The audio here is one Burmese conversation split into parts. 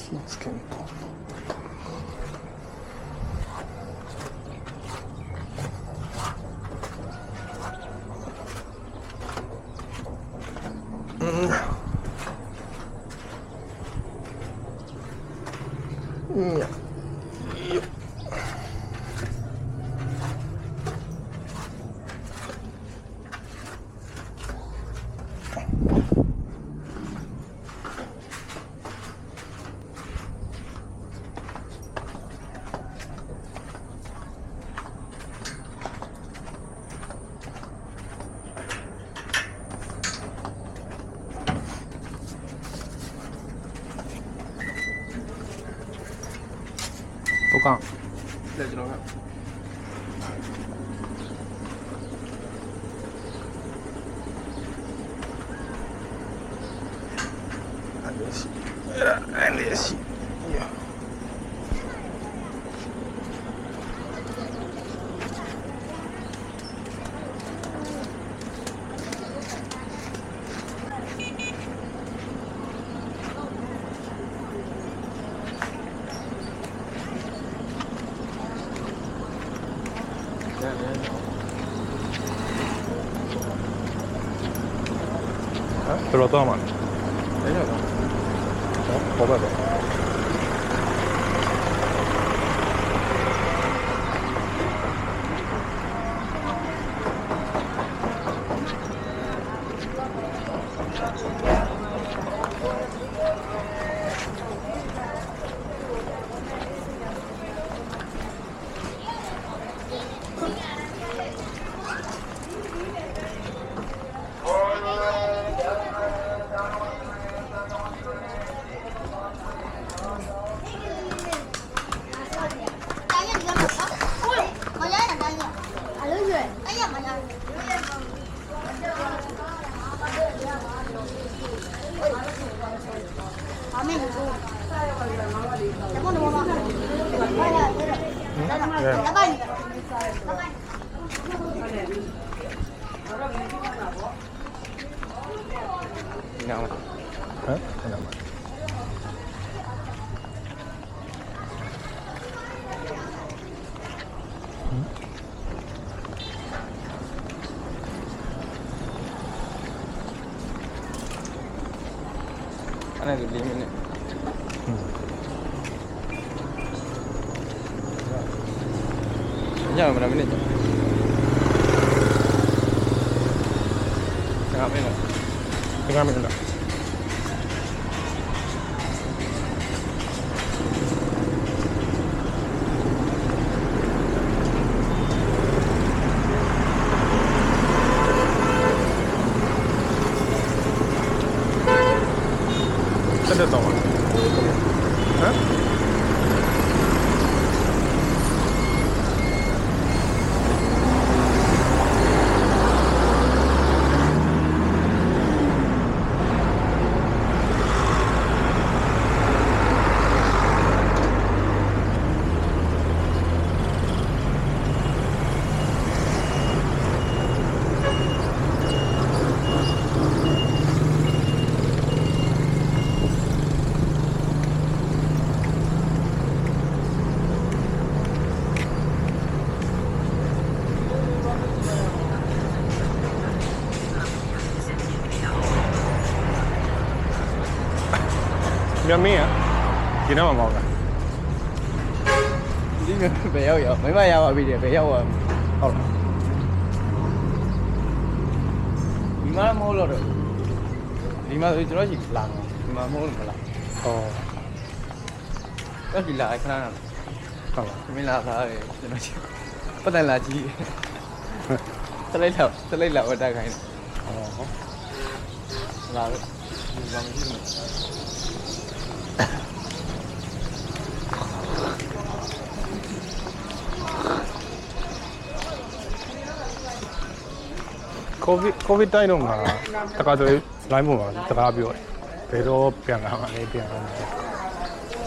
Skin. Yeah. Bukan. Lihat jelas kan? Ada sih. Ya. Berapa lama? Ini apa? Oh, berapa? Ana tu 5 minit. Jangan berapa minit? Setengah minit. Setengah minit tak? Ada tahu tak? Hah? Miếng mì á? Chị nào mà mọc à? Đi về đâu vậy? Mấy mai à bị về đâu à? Không. Đi mà mua rồi. Đi mà tôi nói gì làm, đi mà mua mà làm. Cái gì lại cái nào? Không. Mình làm thôi, cho nó chịu. Bắt đầu là gì? Tôi lấy lẩu ở đây cái này. Là làm cái gì? COVID တိုင်းတော့မှာတခါဆိုလိုင်းပေါ်မှာစကားပြောတယ်ဘယ်တော့ပြန်လာမှာလဲပြန်လာမှာ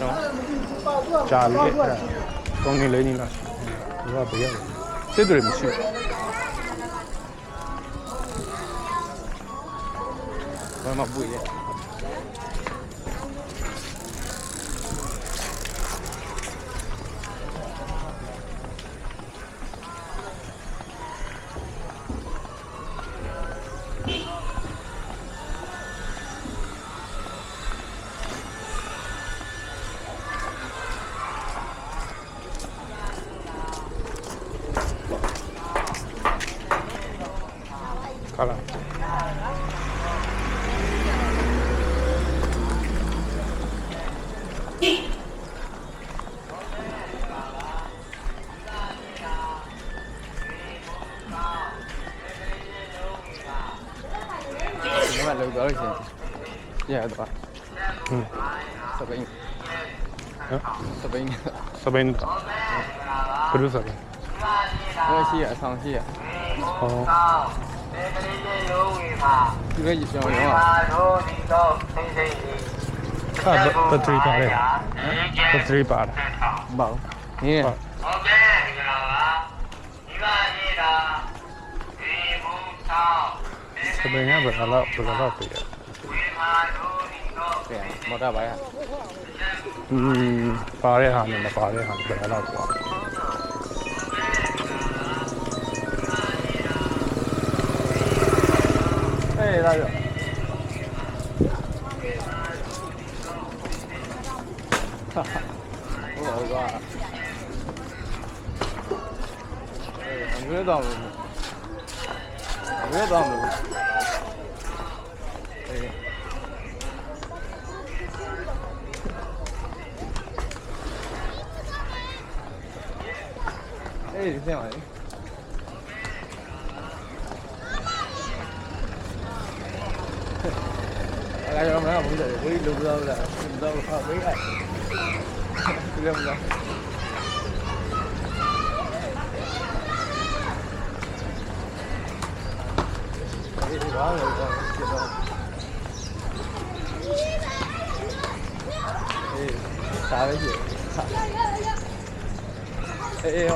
နော်ကြာပြီအဲ့ဒါကောင်းနေလေးနေလားဒီကဘယ်ရောက်စစ်တွေမရှိဘူးဘာမှပွေရဲ့ ဟုတ်လား你们楼多少钱？100多。စပိန် နော် စပိန် စပိန်ဘယ်လိုစပိန် 我ရှိရအဆောင်ရှိရ ဟော ဒီလိုကျွန်တော်ရော ခါဘတ်ထရီပါတယ်ဘတ်ထရီပါတယ် မပေါ့နင်း ဟုတ် ဟုတ်ကဲ့မင်္ဂလာပါဒီပါနေတာဒီဘူသော စပိန်ကဘယ်လောက်ပေးရ ဝေမာတို့ဒီတော့ ပြန်မော်တာပါရ ပါတဲ့ဟာနဲ့မပါတဲ့ဟာဘယ်လောက်ကွာ အေးလာရောဟုတ်ကဲ့အမေတော့မအေးဆင်းပါလေအဲ့ဒါရောမလားဘူးလေဝေးလို့ပြောလားတော့ဟာဝေးအဲ့ဒီလိုမလားအေးဘာလဲတော့အေးစားရည်အေး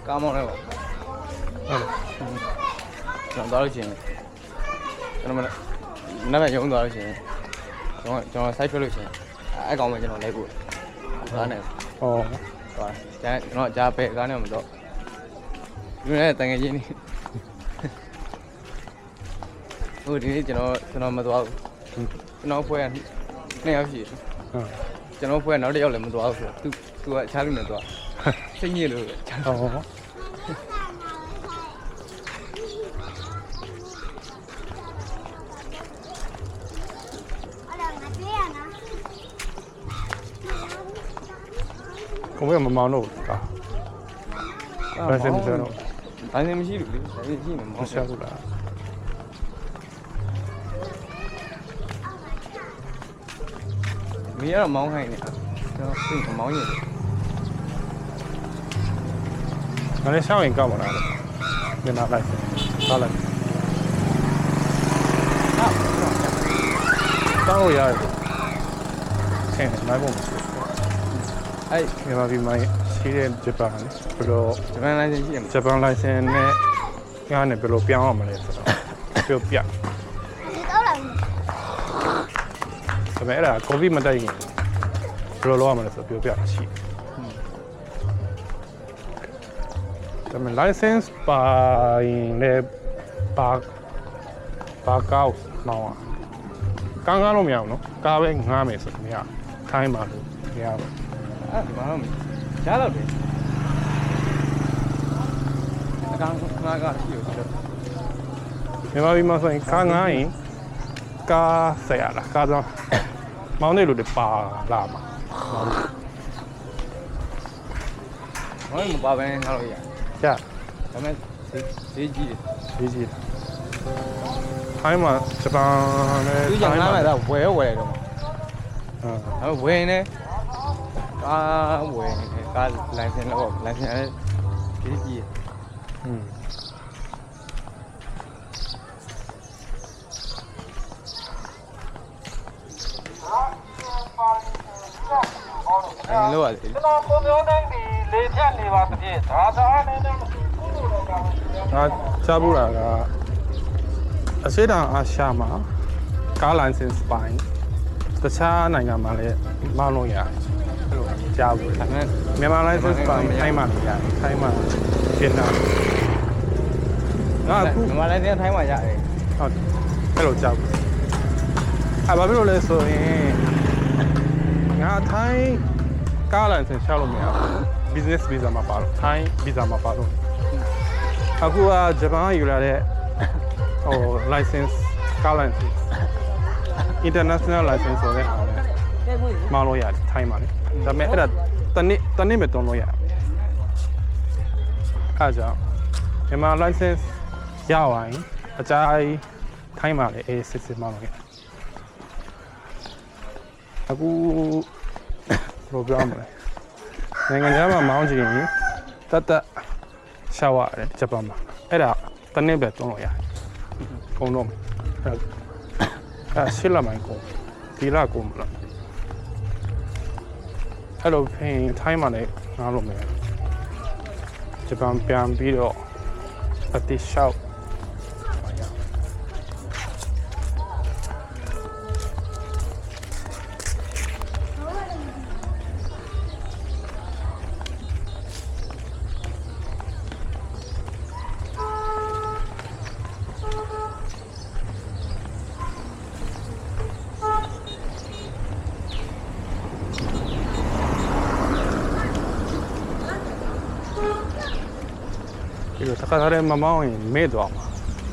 ကာမောင်းလည်းပါ ဟုတ်လား ကျွန်တော်သွားလို့ရှိရင်ကျွန်တော်မနေ့ရုံးသွားလို့ရှိရင်ကျွန်တော် site ထွက်လို့ရှိရင်အဲ့ကောင်ပဲကျွန်တော်လိုက်ပို့ကားနဲ့ ဟော သွားကျွန်တော်ကြားပဲကားနဲ့မတော့ဒီနေ့တန်ငယ်ချင်းနေဟိုဒီနေ့ကျွန်တော်မသွားဘူးကျွန်တော်ဖွဲ့2ယောက်ရှိတယ် ဟုတ် ကျွန်တော်ဖွဲ့နောက်တစ်ယောက်လည်းမသွားဘူးဆိုသူကအခြားလူနဲ့သွားစိတ်ညစ်လို့ ဟော ကိုယ်ကမမောင်တော့ဘူးကားဘာစင်မစတော့ ဘာစင်မရှိဘူးလေဘာစင်ရှိနေ မ မောင်း ရှာဘူးလား မင်းကတော့မောင်းခိုင်းနေတာကျွန်တော်သိမောင်းရင် ငါလည်းရှောင်းရင်ကောက်မှာလားပြန်လာလိုက်သွားလိုက်တောင်းရတယ်ဆင်းနိုင်ဖို့မရှိ အဲ့ မြန်မာပြည်မှာရှိတဲ့ဂျပန်လေဘယ်လို ဂျပန်လိုင်းစင်ရှိရမှာ ဂျပန်လိုင်စင်နဲ့ကားနဲ့ဘယ်လိုပြောင်းရမလဲဆိုတော့ပြောပြဒါပေမဲ့အဲ့ဒါကိုဗစ်မတိုင်ခင်ဘယ်လိုလုပ်ရမလဲဆိုပြောပြတာရှိတယ်ဒါပေမဲ့ license ပါရင်လည်းပါကောက်မောင်းအောင်ကားလို့မရဘူးနော်ကားပဲငားမယ်ဆိုမရခိုင်းပါလို့မရဘူး အဲ့ဒီမှာတော့ရှားတော့တယ်အကောင်ကရှိရရှိတော့ မြန်မာပြည်မှာဆိုရင်ကားငားရင်ကားဆက်ရလားကားတော့မောင်းနေလို့ပါလာမှာမောင်း ဘာမှမပါဘဲငါလို့ရ ရ ဒါပေမဲ့ဈေးကြီးတယ် ရေးကြည့်ခိုင်းမှာဂျပန်နဲ့ သူကြောင့်ငါလည်းဝယ်တော့မှာ အာ ဒါပေမဲ့ဝယ်နေကားဝယ်နေကားလိုင်စင်တော့လိုင်စင်လည်းဈေးကြီး อืม တယ်လို့ရတယ် ကျွန်တော်ကိုမျိုးတိုင်းဒီလေဖြတ်နေပါတစ်ပြည့်ဒါသာအနေနဲ့မရှိဘူးလို့တော့ ငါကြားဘူးတာကအရှိတောင်အာရှမှာကားလိုင်စင်စပိုင်းတခြားနိုင်ငံမှာလည်းမောင်းလို့ရတယ်အဲ့လိုကြားဘူး ဒါပေမဲ့ မြန်မာလိုင်စင်စပိုင်းထိုင်းမှာလည်းရတယ်ထိုင်းမှာပြင်တာငါအခု မြန်မာလည်းထိုင်းမှာရတယ် ဟုတ်အဲ့လိုကြားဘူး ဘာဖြစ်လို့လဲဆိုရင်ငါထိုင်းကားလိုင်စင်ရှာလို့မရဘူး business visa မှာပါလို့ထိုင်း visa မှာပါလို့အခုကဂျပန်ယူလာတဲ့ဟို license ကားလိုင်စင် international license ဆိုတဲ့အားနဲ့မောင်းလို့ရတယ်ထိုင်းမှာလေဒါပေမဲ့အဲ့ဒါတနေ့မဲ့တုံးလို့ရတယ်အားကြောင့်မြန်မာ license ရသွားရင်အကြိုက်ထိုင်းမှာလေအေးစစ်စစ်မောင်းလို့ရတယ်အခုဘယ်လိုပြောမလဲနိုင်ငံခြားမှာမောင်းချင်ရင်တတ်ရှာဝရတယ်ဂျပန်မှာအဲ့ဒါတနေ့ပဲတုံးလို့ရတယ်ကုန်တော့အဲ့ရှစ်လမိုင်းကုန်ဒီလကုန်မလားအဲ့လိုဖင်ထိုင်းမှာလည်းငားလို့မယ်ဂျပန်ပြန်ပြီးတော့အတိရှောက်ဒီလိုတစ်ခါတည်းမမောင်းရင်မေ့သွားမှာ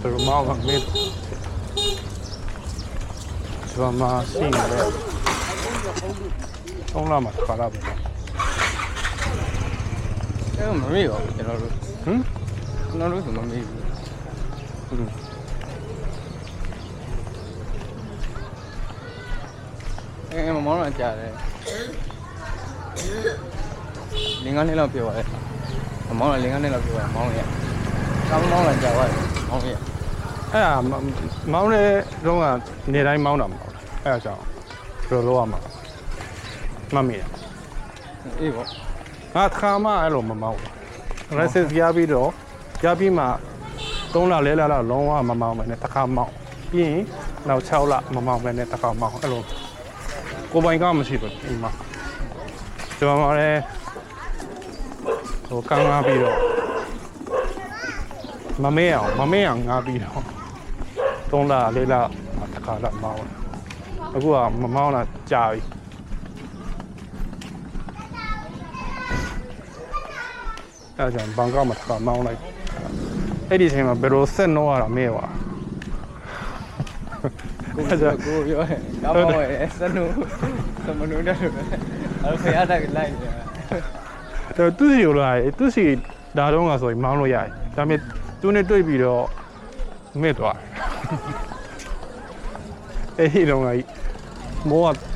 ဘယ်လိုမောင်းကမေ့သွားဒီမှာရှိနေတယ်သုံးလာမှာတစ်ခါတော့ပဲအဲ့မမေ့ပါဘူးကျွန်တော်တို့ဆိုမမေ့ဘူးမမောင်းတော့ကြားတယ်လင်းကနေလောက်ပြောရတယ်မောင်းလာလင်းကနေလောက်ပြောရမောင်းရကောင်းမောင်းလာကြာသွားမောင်းရအဲ့ဒါမောင်းတဲ့တော့ကနေတိုင်းမောင်းတာမဟုတ်လားအဲ့ဒါကြောင့်ဘယ်လိုလုပ်ရမှာမမေ့ရအေးပေါ့ငါခါမှအဲ့လိုမမောင်းဘူး license ရပြီးတော့ရပြီးမှ3လ4လလောက်လုံးဝမမောင်းမယ်နဲ့တစ်ခါမောင်းပြီးရင်နောက်6လမမောင်းမယ်နဲ့တစ်ခါမောင်းအဲ့လိုကိုပိုင်ကမရှိဘူးဒီမှာကျွန်တော်လည်းဟိုကန်းငါပြီးတော့မမေ့အောင်ငါပြီးတော့3လ4လတစ်ခါလောက်မောင်းအခုကမမောင်းတာကြာပြီအဲ့ဒါကြောင့်ဘန်ကောက်မှာတစ်ခါမောင်းလိုက်အဲ့ဒီအချိန်မှာဘယ်လိုဆက်နှောရတာမေ့ပါကိုပြောရဲကောင်းပါရဲ့စနုသမနုတက်လို့အဲ့ဖရားတက်လိုက်တယ်သူစီကိုလာသူစီဒါတော့ကဆိုရင်မောင်းလို့ရတယ်ဒါပေမဲ့သူနဲ့တွေ့ပြီးတော့မေ့သွားအဲ့ဒီတော့က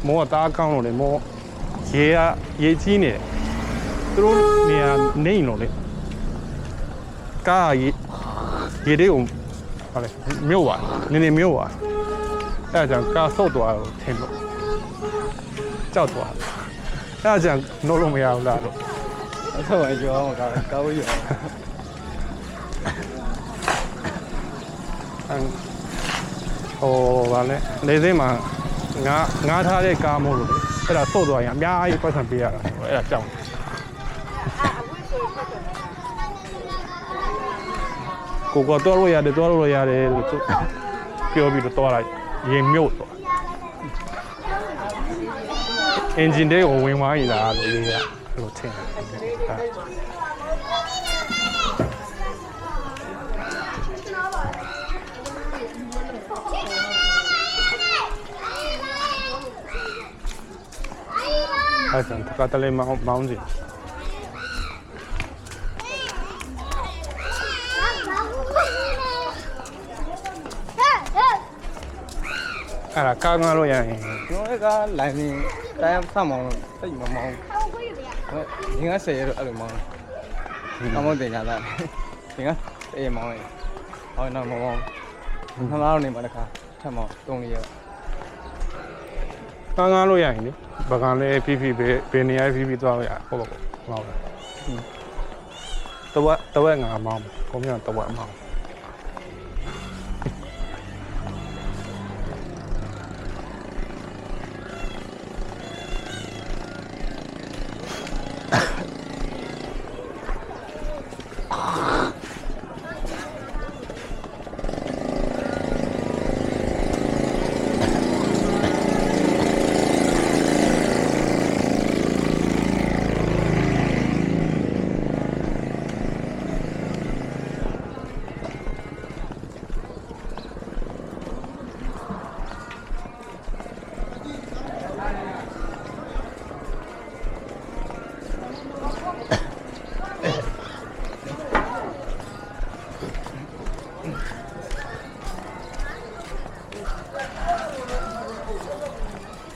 မောကတားကောင်းလို့လေမောရေကြီးနေတယ်သူတို့နေရာနေလို့လေကားရေတွေကိုဟာလေမြို့ပါနေမြို့ပါအဲ့ဒါကြောင့်ကားဆုတ်သွားတော့ထင်လို့ကြောက်သွားအဲ့ဒါကြောင့်နှုတ်လို့မရဘူးလားလို့အဲ့ဒါပဲကြောအောင်ကောင်းရဟိုဗာလဲနေစင်းမှာငါထားတဲ့ကားမို့လို့အဲ့ဒါဆုတ်သွားရင်အများကြီးပတ်စံပေးရတာအဲ့ဒါကြောက်ကိုကတော့လို့ရတယ်လို့ပြောပြီးတော့တော့လိုက်ရေမြုပ်သွားအင်ဂျင်တွေကိုဝင်သွားရင်လားလို့လေးကအဲ့လိုထင်တယ်အဲ့ဒါတကတလေးမောင်းစီအဲ့ဒါကားငါလို့ရရင်ကျွန်တော်ကလိုင်းနေတိုင်းဆမောင်းတိတ်မမောင်းဒီကဆယ်ရတော့အဲ့လိုမောင်းအမောင်းတင်ကြတာဒီကအေးမောင်းလိုက်ဟောတော့မောင်းနှစ်လားနေမှာတခါထပ်မောင်း3လေးရကားငါလို့ရရင်လေပကံလေးဖိဘယ်နေရာဖိသွားလို့ရဟုတ်ပါဘူးမောင်းတယ်တဝက်ငါမောင်းကိုမြတ်တဝက်မောင်း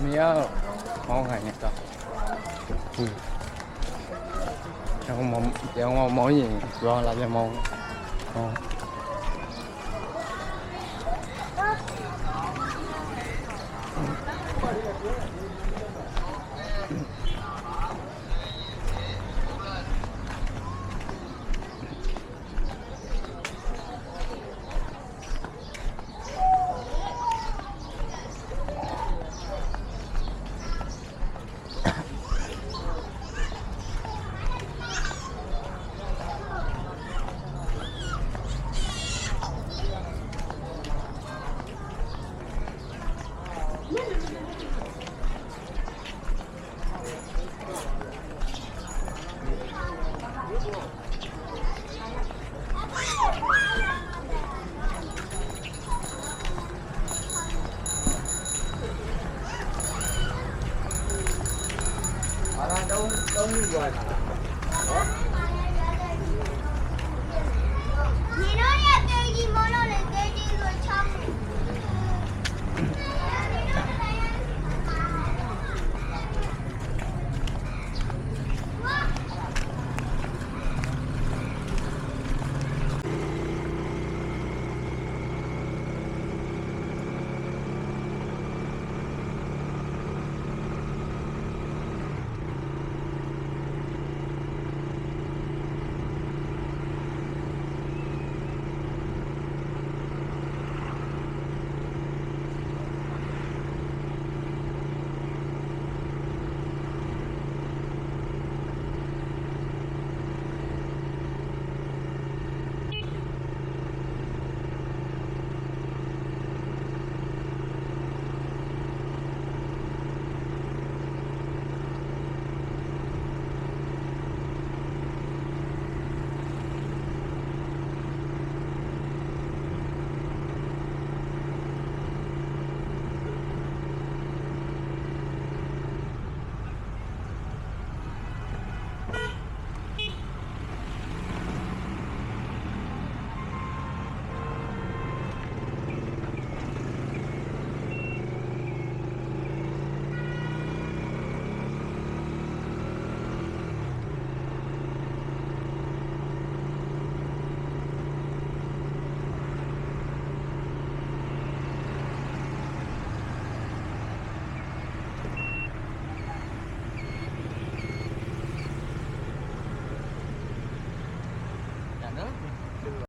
没有，毛看一个，然后毛影，主要那些毛，哦。都绿过来了。